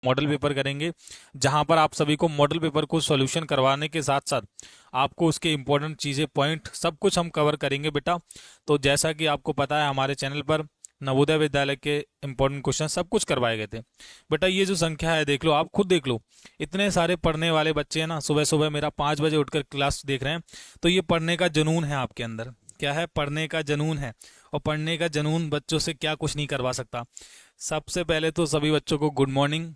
Model paper करेंगे, जहां पर आप सभी को मॉडल पेपर को सॉल्यूशन करवाने के साथ साथ आपको उसके इंपॉर्टेंट चीज़ें, पॉइंट, सब कुछ हम कवर करेंगे बेटा। तो जैसा कि आपको पता है हमारे चैनल पर नवोदय विद्यालय के इंपॉर्टेंट क्वेश्चन सब कुछ करवाए गए थे बेटा। ये जो संख्या है देख लो, आप खुद देख लो, इतने सारे पढ़ने वाले बच्चे हैं ना, सुबह सुबह मेरा 5 बजे उठकर क्लास देख रहे हैं। तो ये पढ़ने का जुनून है आपके अंदर, क्या है, पढ़ने का जुनून है। और पढ़ने का जुनून बच्चों से क्या कुछ नहीं करवा सकता। सबसे पहले तो सभी बच्चों को गुड मॉर्निंग।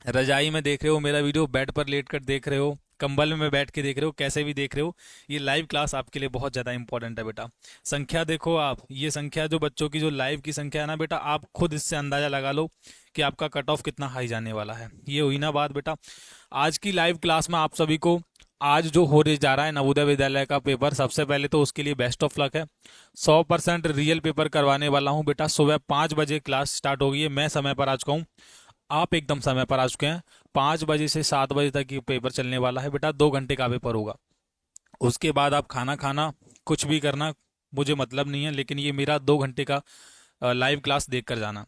रजाई में देख रहे हो मेरा वीडियो, बेड पर लेट कर देख रहे हो, कंबल में बैठ के देख रहे हो, कैसे भी देख रहे हो, ये लाइव क्लास आपके लिए बहुत ज़्यादा इंपॉर्टेंट है बेटा। संख्या देखो आप, ये संख्या जो बच्चों की जो लाइव की संख्या है ना बेटा, आप खुद इससे अंदाजा लगा लो कि आपका कट ऑफ कितना हाई जाने वाला है। ये हुई ना बात बेटा। आज की लाइव क्लास में आप सभी को, आज जो होने जा रहा है नवोदय विद्यालय का पेपर, सबसे पहले तो उसके लिए बेस्ट ऑफ लक है। 100% रियल पेपर करवाने वाला हूँ बेटा। सुबह 5 बजे क्लास स्टार्ट हो गई है, मैं समय पर आ चुका हूँ, आप एकदम समय पर आ चुके हैं। 5 बजे से 7 बजे तक ये पेपर चलने वाला है बेटा, 2 घंटे का पेपर होगा। उसके बाद आप खाना खाना, कुछ भी करना, मुझे मतलब नहीं है, लेकिन ये मेरा 2 घंटे का लाइव क्लास देख कर जाना।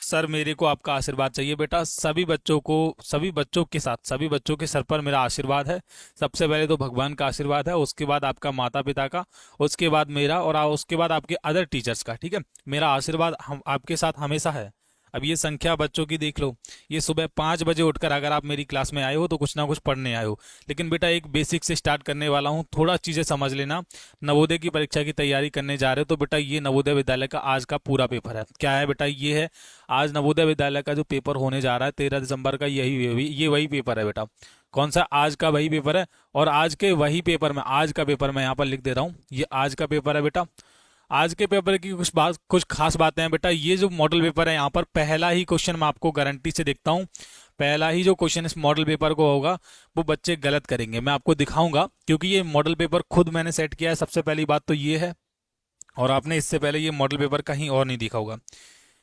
सर मेरे को आपका आशीर्वाद चाहिए बेटा, सभी बच्चों को, सभी बच्चों के साथ, सभी बच्चों के सर पर मेरा आशीर्वाद है। सबसे पहले तो भगवान का आशीर्वाद है, उसके बाद आपका माता पिता का, उसके बाद मेरा, और उसके बाद आपके अदर टीचर्स का, ठीक है। मेरा आशीर्वाद हम आपके साथ हमेशा है। अब ये संख्या बच्चों की देख लो, ये सुबह 5 बजे उठकर अगर आप मेरी क्लास में आए हो तो कुछ ना कुछ पढ़ने आए हो। लेकिन बेटा एक बेसिक से स्टार्ट करने वाला हूँ, थोड़ा चीज़ें समझ लेना। नवोदय की परीक्षा की तैयारी करने जा रहे हो तो बेटा ये नवोदय विद्यालय का आज का पूरा पेपर है। क्या है बेटा, ये है आज नवोदय विद्यालय का जो पेपर होने जा रहा है 13 दिसंबर का, ये वही पेपर है बेटा। कौन सा, आज का वही पेपर है। और आज के वही पेपर में, आज का पेपर मैं यहाँ पर लिख दे रहा हूँ, ये आज का पेपर है बेटा। आज के पेपर की कुछ खास बातें हैं बेटा। ये जो मॉडल पेपर है, यहाँ पर पहला ही क्वेश्चन मैं आपको गारंटी से देखता हूँ, पहला ही जो क्वेश्चन इस मॉडल पेपर को होगा वो बच्चे गलत करेंगे। मैं आपको दिखाऊंगा, क्योंकि ये मॉडल पेपर खुद मैंने सेट किया है। सबसे पहली बात तो ये है, और आपने इससे पहले ये मॉडल पेपर कहीं और नहीं देखा होगा।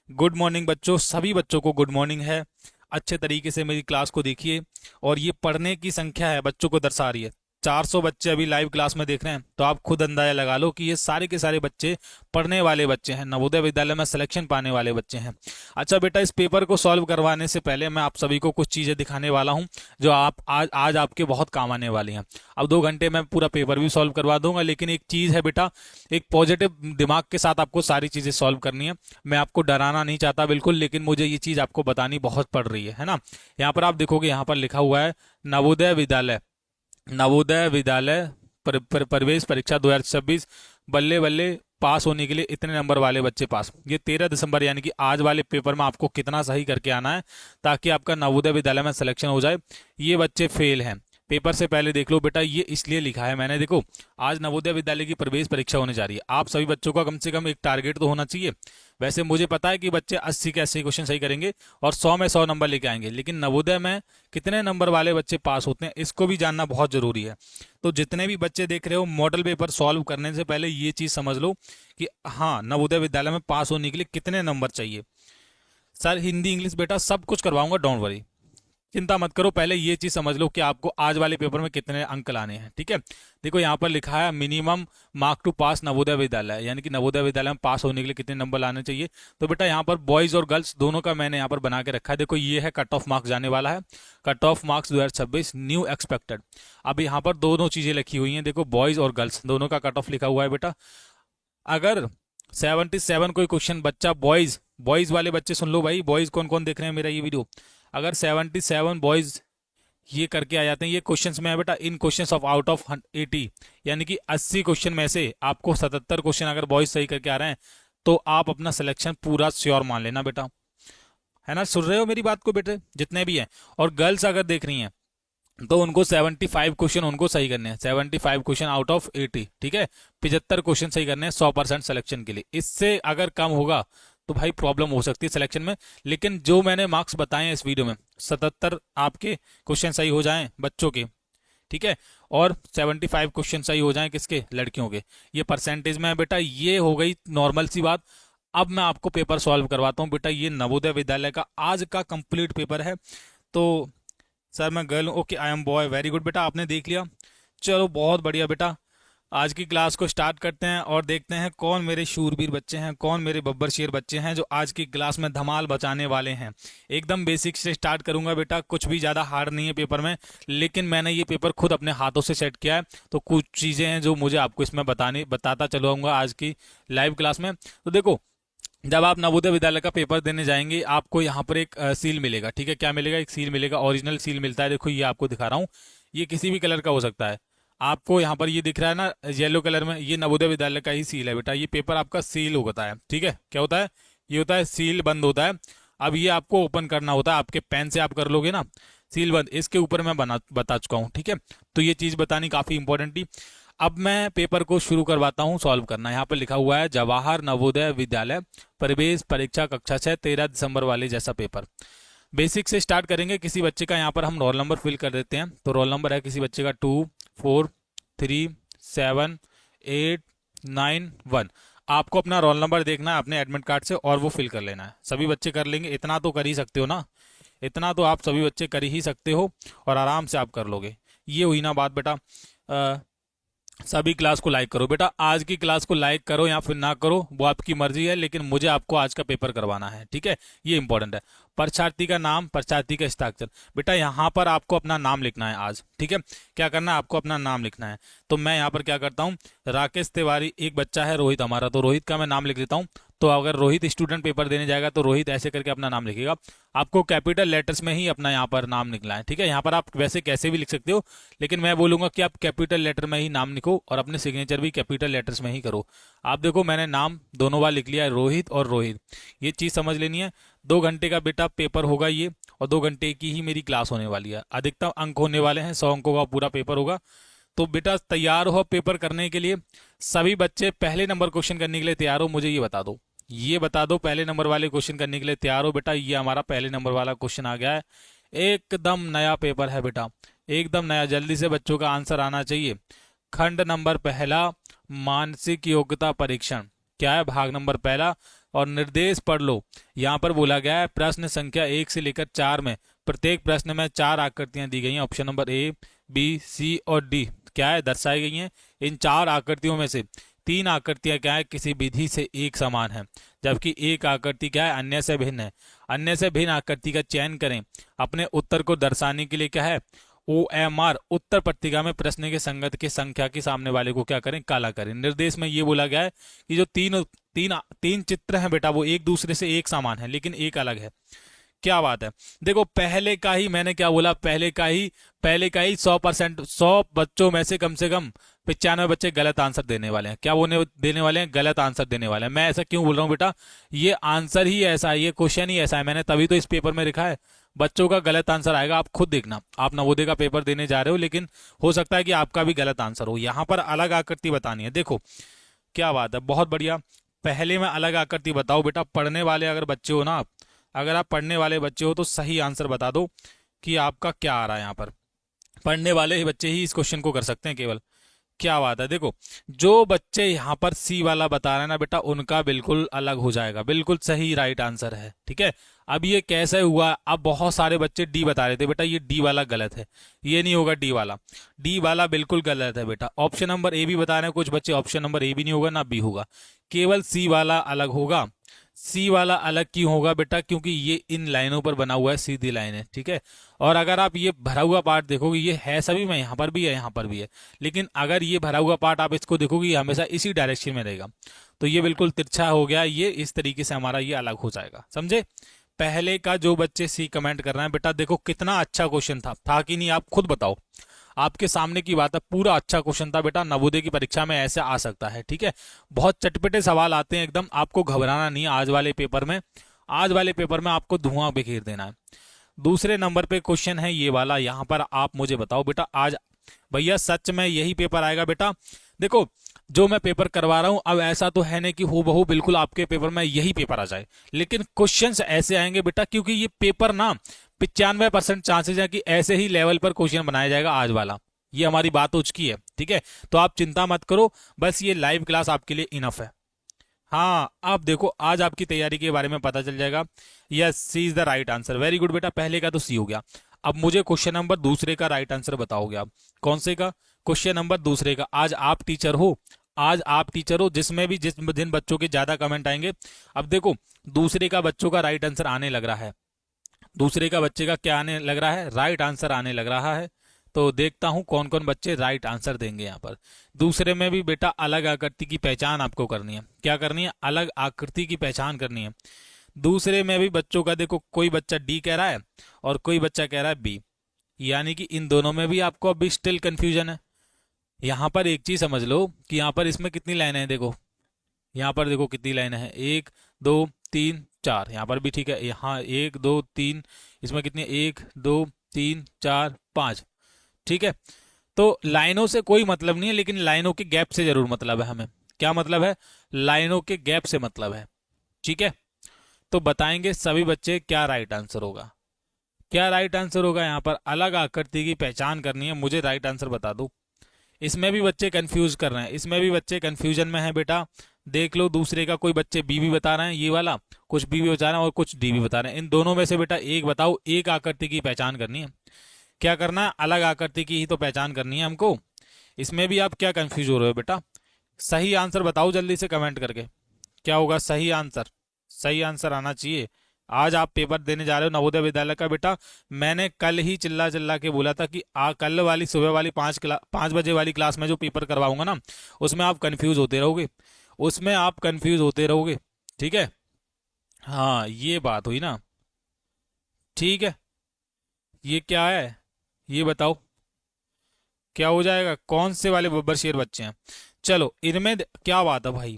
गुड मॉर्निंग बच्चों, सभी बच्चों को गुड मॉर्निंग है। अच्छे तरीके से मेरी क्लास को देखिए। और ये पढ़ने की संख्या है बच्चों को दर्शा रही है। 400 बच्चे अभी लाइव क्लास में देख रहे हैं, तो आप खुद अंदाजा लगा लो कि ये सारे के सारे बच्चे पढ़ने वाले बच्चे हैं, नवोदय विद्यालय में सिलेक्शन पाने वाले बच्चे हैं। अच्छा बेटा, इस पेपर को सॉल्व करवाने से पहले मैं आप सभी को कुछ चीजें दिखाने वाला हूं, जो आप आज आज आपके बहुत काम आने वाली हैं। अब 2 घंटे में पूरा पेपर भी सॉल्व करवा दूंगा, लेकिन एक चीज है बेटा, एक पॉजिटिव दिमाग के साथ आपको सारी चीजें सॉल्व करनी है। मैं आपको डराना नहीं चाहता बिल्कुल, लेकिन मुझे ये चीज आपको बतानी बहुत पड़ रही है ना। यहाँ पर आप देखोगे, यहाँ पर लिखा हुआ है नवोदय विद्यालय, नवोदय विद्यालय प्रवेश परीक्षा 2026, बल्ले बल्ले पास होने के लिए इतने नंबर वाले बच्चे पास। ये 13 दिसंबर यानी कि आज वाले पेपर में आपको कितना सही करके आना है ताकि आपका नवोदय विद्यालय में सिलेक्शन हो जाए। ये बच्चे फेल हैं, पेपर से पहले देख लो बेटा, ये इसलिए लिखा है मैंने। देखो, आज नवोदय विद्यालय की प्रवेश परीक्षा होने जा रही है, आप सभी बच्चों का कम से कम एक टारगेट तो होना चाहिए। वैसे मुझे पता है कि बच्चे 80 के 80 क्वेश्चन सही करेंगे और 100 में 100 नंबर लेके आएंगे, लेकिन नवोदय में कितने नंबर वाले बच्चे पास होते हैं इसको भी जानना बहुत जरूरी है। तो जितने भी बच्चे देख रहे हो, मॉडल पेपर सॉल्व करने से पहले ये चीज समझ लो कि हाँ, नवोदय विद्यालय में पास होने के लिए कितने नंबर चाहिए। सर हिंदी इंग्लिश बेटा सब कुछ करवाऊंगा, डोंट वरी, चिंता मत करो। पहले ये चीज समझ लो कि आपको आज वाले पेपर में कितने अंक लाने हैं, ठीक है। देखो यहाँ पर लिखा है मिनिमम मार्क टू पास नवोदय विद्यालय, यानी कि नवोदय विद्यालय में पास होने के लिए कितने नंबर लाने चाहिए। तो बेटा यहाँ पर बॉयज और गर्ल्स दोनों का मैंने यहाँ पर बना के रखा है। देखो ये है कट ऑफ मार्क्स जाने वाला है, cut off marks 2026 new expected. अब यहाँ पर दोनों चीजें लिखी हुई हैं, देखो बॉयज और गर्ल्स दोनों का कट ऑफ लिखा हुआ है बेटा। अगर 77 कोई क्वेश्चन बच्चा, बॉयज बॉयज वाले बच्चे सुन लो भाई, बॉयज कौन कौन देख रहे हैं मेरा ये वीडियो, अगर 77 बॉयज ये करके आ जाते हैं, ये क्वेश्चंस में है बेटा, इन क्वेश्चंस ऑफ आउट ऑफ 80, यानी कि 80 क्वेश्चन में से आपको 77 क्वेश्चन अगर बॉयज सही करके आ रहे हैं तो आप अपना सिलेक्शन पूरा श्योर मान लेना बेटा, है ना। सुन रहे हो मेरी बात को बेटे, जितने भी हैं। और गर्ल्स अगर देख रही हैं तो उनको 75 क्वेश्चन उनको सही करने हैं, 75 क्वेश्चन आउट ऑफ 80, ठीक है। 75 क्वेश्चन सही करने हैं 100% सिलेक्शन के लिए। इससे अगर कम होगा तो भाई प्रॉब्लम हो सकती है सिलेक्शन में। लेकिन जो मैंने मार्क्स बताए हैं इस वीडियो में, 77 आपके क्वेश्चन सही हो जाएं बच्चों के, ठीक है, और 75 क्वेश्चन सही हो जाएं किसके, लड़कियों के, ये परसेंटेज में है बेटा। ये हो गई नॉर्मल सी बात। अब मैं आपको पेपर सॉल्व करवाता हूँ बेटा। ये नवोदय विद्यालय का आज का कंप्लीट पेपर है। तो सर मैं गर्ल हूँ, okay, I am boy, very good बेटा, आपने देख लिया, चलो बहुत बढ़िया बेटा। आज की क्लास को स्टार्ट करते हैं और देखते हैं कौन मेरे शूरवीर बच्चे हैं, कौन मेरे बब्बर शेर बच्चे हैं जो आज की क्लास में धमाल बचाने वाले हैं। एकदम बेसिक से स्टार्ट करूंगा बेटा, कुछ भी ज़्यादा हार्ड नहीं है पेपर में, लेकिन मैंने ये पेपर खुद अपने हाथों से सेट किया है, तो कुछ चीज़ें हैं जो मुझे आपको इसमें बताता चलूंगा आज की लाइव क्लास में। तो देखो, जब आप नवोदय विद्यालय का पेपर देने जाएंगे आपको यहाँ पर एक सील मिलेगा। ठीक है, क्या मिलेगा? एक सील मिलेगा, ओरिजिनल सील मिलता है। देखो ये आपको दिखा रहा हूँ, ये किसी भी कलर का हो सकता है। आपको यहाँ पर ये दिख रहा है ना येलो कलर में, ये नवोदय विद्यालय का ही सील है बेटा। ये पेपर आपका सील होता है। ठीक है, क्या होता है? ये होता है सील बंद होता है। अब ये आपको ओपन करना होता है, आपके पेन से आप कर लोगे ना सील बंद। इसके ऊपर मैं बता चुका हूँ। ठीक है, तो ये चीज़ बतानी काफ़ी इंपॉर्टेंट थी। अब मैं पेपर को शुरू करवाता हूँ सॉल्व करना। यहाँ पर लिखा हुआ है जवाहर नवोदय विद्यालय प्रवेश परीक्षा कक्षा 6 13 दिसंबर वाले जैसा पेपर। बेसिक से स्टार्ट करेंगे। किसी बच्चे का यहाँ पर हम रोल नंबर फिल कर देते हैं। तो रोल नंबर है किसी बच्चे का 2 4 3 7 8 9 1। आपको अपना रोल नंबर देखना है अपने एडमिट कार्ड से और वो फिल कर लेना है। सभी बच्चे कर लेंगे, इतना तो कर ही सकते हो ना, इतना तो आप सभी बच्चे कर ही सकते हो और आराम से आप कर लोगे। ये हुई ना बात बेटा। सभी क्लास को लाइक करो बेटा, आज की क्लास को लाइक करो या फिर ना करो वो आपकी मर्जी है, लेकिन मुझे आपको आज का पेपर करवाना है। ठीक है, ये इंपॉर्टेंट है। परीक्षार्थी का नाम, परीक्षार्थी का हस्ताक्षर। बेटा यहाँ पर आपको अपना नाम लिखना है आज। ठीक है, क्या करना है? आपको अपना नाम लिखना है। तो मैं यहाँ पर क्या करता हूँ, राकेश तिवारी, एक बच्चा है रोहित हमारा, तो रोहित का मैं नाम लिख देता हूँ। तो अगर रोहित स्टूडेंट पेपर देने जाएगा तो रोहित ऐसे करके अपना नाम लिखेगा। आपको कैपिटल लेटर्स में ही अपना यहाँ पर नाम लिखना है। ठीक है, यहाँ पर आप वैसे कैसे भी लिख सकते हो, लेकिन मैं बोलूंगा कि आप कैपिटल लेटर में ही नाम लिखो और अपने सिग्नेचर भी कैपिटल लेटर्स में ही करो। आप देखो मैंने नाम दोनों बार लिख लिया है, रोहित और रोहित। ये चीज़ समझ लेनी है। 2 घंटे का बेटा पेपर होगा ये, और 2 घंटे की ही मेरी क्लास होने वाली है। अधिकतम अंक होने वाले हैं, 100 अंकों का पूरा पेपर होगा। तो बेटा तैयार हो पेपर करने के लिए। सभी बच्चे पहले नंबर क्वेश्चन करने के लिए तैयार हो? मुझे ये बता दो, ये बता दो पहले नंबर वाले क्वेश्चन करने के लिए तैयार हो? बेटा ये हमारा पहले नंबर वाला क्वेश्चन आ गया है। एकदम नया पेपर है बेटा, एकदम नया। जल्दी से बच्चों का आंसर आना चाहिए। खंड नंबर पहला, मानसिक योग्यता परीक्षण। क्या है? भाग नंबर पहला। और निर्देश पढ़ लो। यहाँ पर बोला गया है प्रश्न संख्या 1 से लेकर 4 में प्रत्येक प्रश्न में 4 आकृतियां दी गई हैं। ऑप्शन नंबर ए, बी, सी और डी क्या है? दर्शाई गई हैं। इन 4 आकृतियों में से 3 आकृतियां क्या है? किसी विधि से एक समान है, जबकि एक आकृति क्या है? अन्य से भिन्न है। अन्य से भिन्न आकृति का चयन करें। अपने उत्तर को दर्शाने के लिए क्या है? OMR उत्तर पट्टिका में प्रश्न के संगत के संख्या के सामने वाले को क्या करें? काला करें। निर्देश में ये बोला गया है कि जो तीन चित्र हैं बेटा वो एक दूसरे से एक समान है, लेकिन एक अलग है। क्या बात है। देखो पहले का ही मैंने क्या बोला, पहले का ही 100%, 100 बच्चों में से कम 95 बच्चे गलत आंसर देने वाले हैं। क्या देने वाले हैं? गलत आंसर देने वाले हैं। मैं ऐसा क्यों बोल रहा हूँ बेटा? ये आंसर ही ऐसा है, ये क्वेश्चन ही ऐसा है, मैंने तभी तो इस पेपर में लिखा है। बच्चों का गलत आंसर आएगा, आप खुद देखना। आप नवोदय का पेपर देने जा रहे हो, लेकिन हो सकता है कि आपका भी गलत आंसर हो। यहाँ पर अलग आकृति बतानी है। देखो क्या बात है, बहुत बढ़िया। पहले में अलग आकृति बताओ बेटा। पढ़ने वाले अगर बच्चे हो ना आप, अगर आप पढ़ने वाले बच्चे हो तो सही आंसर बता दो कि आपका क्या आ रहा है। यहाँ पर पढ़ने वाले ही बच्चे ही इस क्वेश्चन को कर सकते हैं केवल। क्या बात है। देखो जो बच्चे यहाँ पर सी वाला बता रहे हैं ना बेटा, उनका बिल्कुल अलग हो जाएगा। बिल्कुल सही राइट आंसर है। ठीक है, अब ये कैसे हुआ? अब बहुत सारे बच्चे डी बता रहे थे बेटा, ये डी वाला गलत है, ये नहीं होगा डी वाला। डी वाला बिल्कुल गलत है बेटा। ऑप्शन नंबर ए भी बता रहे हैं कुछ बच्चे, ऑप्शन नंबर ए भी नहीं होगा ना बी होगा, केवल सी वाला अलग होगा। सी वाला अलग क्यों होगा बेटा? क्योंकि ये इन लाइनों पर बना हुआ है, सीधी लाइन है। ठीक है, और अगर आप ये भरा हुआ पार्ट देखोगे, ये है सभी में, यहाँ पर भी है, यहाँ पर भी है, लेकिन अगर ये भरा हुआ पार्ट आप इसको देखोगे ये हमेशा इसी डायरेक्शन में रहेगा। तो ये बिल्कुल तिरछा हो गया, ये इस तरीके से हमारा ये अलग हो जाएगा। समझे? पहले का जो बच्चे सी कमेंट कर रहे हैं बेटा, देखो कितना अच्छा क्वेश्चन था कि नहीं? आप खुद बताओ, आपके सामने की बात है, पूरा अच्छा क्वेश्चन था बेटा। नवोदय की परीक्षा में ऐसे आ सकता है। ठीक है, बहुत चटपटे सवाल आते हैं एकदम, आपको घबराना नहीं है। आज वाले पेपर में आपको धुआं बिखेर देना है। दूसरे नंबर पे क्वेश्चन है ये वाला। यहाँ पर आप मुझे बताओ बेटा, आज भैया सच में यही पेपर आएगा बेटा? देखो जो मैं पेपर करवा रहा हूं, अब ऐसा तो है नहीं कि हूबहू बिल्कुल आपके पेपर में यही पेपर आ जाए, लेकिन क्वेश्चंस ऐसे आएंगे बेटा, क्योंकि ये पेपर ना 95% चांसेस है कि ऐसे ही लेवल पर क्वेश्चन बनाया जाएगा आज वाला। ये हमारी बात हो चुकी है। ठीक है, तो आप चिंता मत करो, बस ये लाइव क्लास आपके लिए इनफ है। हाँ, आप देखो आज आपकी तैयारी के बारे में पता चल जाएगा। Yes, C is the right answer. Very good बेटा, पहले का तो सी हो गया। अब मुझे क्वेश्चन नंबर दूसरे का राइट आंसर बताओगे आप। कौन से का? क्वेश्चन नंबर दूसरे का, आज आप टीचर हो, आज आप टीचर हो, जिसमें भी जिस जिन बच्चों के ज्यादा कमेंट आएंगे। अब देखो दूसरे का बच्चों का राइट आंसर आने लग रहा है, दूसरे का बच्चे का क्या आने लग रहा है, राइट आंसर आने लग रहा है। तो देखता हूं कौन कौन बच्चे राइट आंसर देंगे यहाँ पर। दूसरे में भी बेटा अलग आकृति की पहचान आपको करनी है। क्या करनी है? अलग आकृति की पहचान करनी है। दूसरे में भी बच्चों का देखो, कोई बच्चा डी कह रहा है और कोई बच्चा कह रहा है बी, यानी कि इन दोनों में भी आपको अभी स्टिल कंफ्यूजन है। यहाँ पर एक चीज समझ लो कि यहाँ पर इसमें कितनी लाइनें हैं, देखो यहाँ पर देखो कितनी लाइनें हैं, 1 2 3 4। यहाँ पर भी ठीक है, यहाँ 1 2 3, इसमें कितनी, 1 2 3 4 5। ठीक है, तो लाइनों से कोई मतलब नहीं है, लेकिन लाइनों के गैप से जरूर मतलब है हमें। क्या मतलब है? लाइनों के गैप से मतलब है। ठीक है, तो बताएंगे सभी बच्चे क्या राइट आंसर होगा। क्या राइट आंसर होगा? यहाँ पर अलग आकृति की पहचान करनी है, मुझे राइट आंसर बता दो। इसमें भी बच्चे कंफ्यूज कर रहे हैं, इसमें भी बच्चे कंफ्यूजन में हैं बेटा। देख लो दूसरे का कोई बच्चे बी भी बता रहे हैं, ये वाला कुछ बी भी बता रहे हैं और कुछ डी भी बता रहे हैं। इन दोनों में से बेटा एक बताओ, एक आकृति की पहचान करनी है। क्या करना है? अलग आकृति की ही तो पहचान करनी है हमको। इसमें भी आप क्या कंफ्यूज हो रहे हो बेटा? सही आंसर बताओ जल्दी से कमेंट करके, क्या होगा सही आंसर? सही आंसर आना चाहिए। आज आप पेपर देने जा रहे हो नवोदय विद्यालय का बेटा। मैंने कल ही चिल्ला चिल्ला के बोला था कि कल वाली सुबह वाली 5 बजे वाली क्लास में जो पेपर करवाऊंगा ना, उसमें आप कंफ्यूज होते रहोगे, उसमें आप कंफ्यूज होते रहोगे। ठीक है, हाँ ये बात हुई ना। ठीक है, ये क्या है ये बताओ, क्या हो जाएगा? कौन से वाले बब्बर शेर बच्चे हैं? चलो इनमें क्या बात है भाई,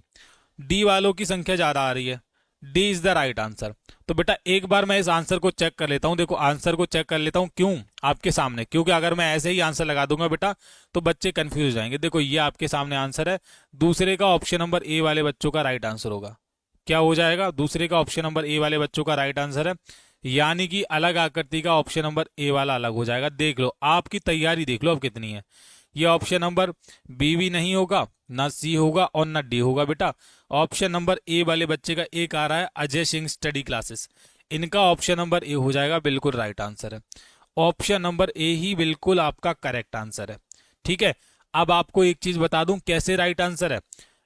डी वालों की संख्या ज्यादा आ रही है, D is the right answer. तो बेटा एक बार मैं इस आंसर को चेक कर लेता हूं, देखो आंसर को चेक कर लेता हूं, क्यों? आपके सामने, क्योंकि अगर मैं ऐसे ही आंसर लगा दूंगा बेटा तो बच्चे कंफ्यूज हो जाएंगे। देखो ये आपके सामने आंसर है, दूसरे का ऑप्शन नंबर ए वाले बच्चों का राइट आंसर होगा। क्या हो जाएगा? दूसरे का ऑप्शन नंबर ए वाले बच्चों का राइट आंसर है, यानी कि अलग आकृति का ऑप्शन नंबर ए वाला अलग हो जाएगा। देख लो आपकी तैयारी, देख लो अब कितनी है। ये ऑप्शन नंबर बी भी नहीं होगा, ना सी होगा और ना डी होगा बेटा। ऑप्शन नंबर ए वाले बच्चे का एक आ रहा है, अजय सिंह स्टडी क्लासेस, इनका ऑप्शन नंबर ए हो जाएगा, बिल्कुल राइट आंसर है। ऑप्शन नंबर ए ही बिल्कुल आपका करेक्ट आंसर है। ठीक है, अब आपको एक चीज बता दूं कैसे राइट आंसर है।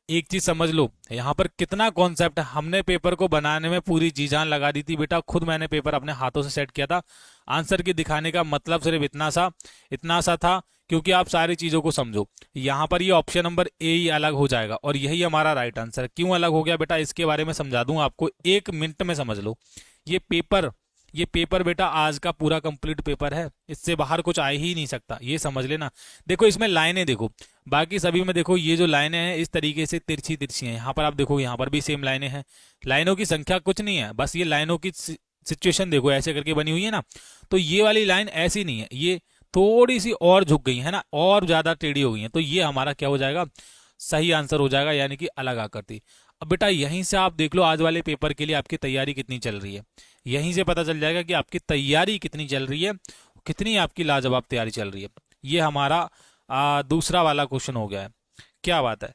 एक चीज समझ लो, यहाँ पर कितना कॉन्सेप्ट है। हमने पेपर को बनाने में पूरी जी जान लगा दी थी बेटा, खुद मैंने पेपर अपने हाथों से सेट किया था। आंसर की दिखाने का मतलब सिर्फ इतना सा था, क्योंकि आप सारी चीजों को समझो। यहाँ पर ये ऑप्शन नंबर ए ही अलग हो जाएगा और यही हमारा राइट आंसर। क्यों अलग हो गया बेटा, इसके बारे में समझा दूं आपको, 1 मिनट में समझ लो। ये पेपर ये पेपर बेटा आज का पूरा कंप्लीट पेपर है, इससे बाहर कुछ आ ही नहीं सकता, ये समझ लेना। देखो इसमें लाइनें देखो, बाकी सभी में देखो ये जो लाइनें हैं इस तरीके से तिरछी तिरछी हैं। यहाँ पर आप देखो, यहाँ पर भी सेम लाइनें हैं। लाइनों की संख्या कुछ नहीं है, बस ये लाइनों की सिचुएशन देखो ऐसे करके बनी हुई है ना। तो ये वाली लाइन ऐसी नहीं है, ये थोड़ी सी और झुक गई है ना, और ज्यादा टेढ़ी हो गई है। तो ये हमारा क्या हो जाएगा? सही आंसर हो जाएगा, यानी कि अलग आकृति। अब बेटा यहीं से आप देख लो आज वाले पेपर के लिए आपकी तैयारी कितनी चल रही है। यहीं से पता चल जाएगा कि आपकी तैयारी कितनी चल रही है, कितनी आपकी लाजवाब तैयारी चल रही है। ये हमारा दूसरा वाला क्वेश्चन हो गया है। क्या बात है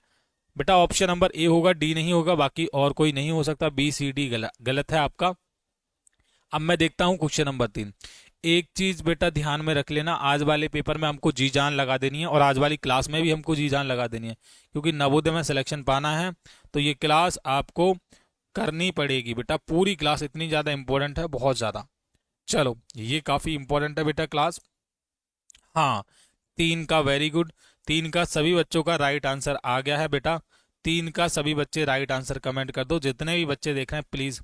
बेटा, ऑप्शन नंबर ए होगा, डी नहीं होगा, बाकी और कोई नहीं हो सकता। बी सी डी गलत है आपका। अब मैं देखता हूं क्वेश्चन नंबर 3। एक चीज बेटा ध्यान में रख लेना, आज वाले पेपर में हमको जी जान लगा देनी है और आज वाली क्लास में भी हमको जी जान लगा देनी है, क्योंकि नवोदय में सिलेक्शन पाना है तो ये क्लास आपको करनी पड़ेगी बेटा। पूरी क्लास इतनी ज्यादा इंपॉर्टेंट है, बहुत ज्यादा। चलो ये काफी इंपॉर्टेंट है बेटा क्लास। हाँ 3 का वेरी गुड, 3 का सभी बच्चों का राइट आंसर आ गया है बेटा। 3 का सभी बच्चे राइट आंसर कमेंट कर दो, जितने भी बच्चे देख रहे हैं प्लीज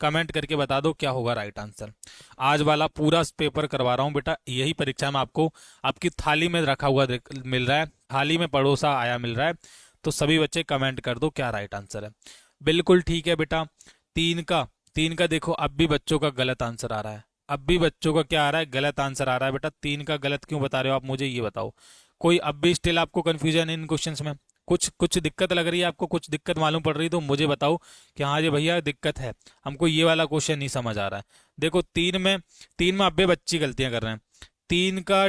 कमेंट करके बता दो क्या होगा राइट आंसर। आज वाला पूरा पेपर करवा रहा हूं बेटा, यही परीक्षा में आपको आपकी थाली में रखा हुआ मिल रहा है, थाली में परोसा आया मिल रहा है। तो सभी बच्चे कमेंट कर दो क्या राइट आंसर है। बिल्कुल ठीक है बेटा। 3 का देखो अब भी बच्चों का गलत आंसर आ रहा है, अब भी बच्चों का क्या आ रहा है? गलत आंसर आ रहा है बेटा। 3 का गलत क्यों बता रहे हो आप, मुझे ये बताओ। कोई अब भी स्टिल आपको कंफ्यूजन इन क्वेश्चंस में, कुछ कुछ दिक्कत लग रही है आपको, कुछ दिक्कत मालूम पड़ रही है तो मुझे बताओ कि हाँ जी भैया दिक्कत है, हमको ये वाला क्वेश्चन नहीं समझ आ रहा है। देखो 3 में अब भी बच्ची गलतियां कर रहे हैं। 3 का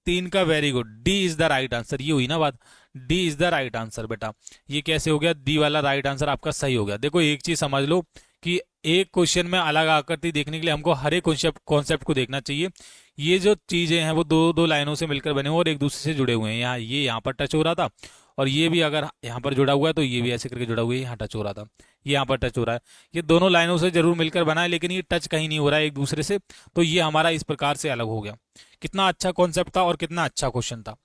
3 का very good, D is the right answer. ये हुई ना बात, D is the right answer बेटा। ये कैसे हो गया? डी वाला राइट आंसर आपका सही हो गया। देखो एक चीज समझ लो कि एक क्वेश्चन में अलग आकृति देखने के लिए हमको हर एक कॉन्सेप्ट को देखना चाहिए। ये जो चीजें हैं वो दो दो लाइनों से मिलकर बने हुए और एक दूसरे से जुड़े हुए हैं। यहाँ ये यहाँ पर टच हो रहा था, और ये भी अगर यहाँ पर जुड़ा हुआ है तो ये भी ऐसे करके जुड़ा हुआ है, यहाँ टच हो रहा था, ये यहाँ पर टच हो रहा है। ये दोनों लाइनों से जरूर मिलकर बना है, लेकिन ये टच कहीं नहीं हो रहा है एक दूसरे से, तो ये हमारा इस प्रकार से अलग हो गया। कितना अच्छा कॉन्सेप्ट था और कितना अच्छा क्वेश्चन था।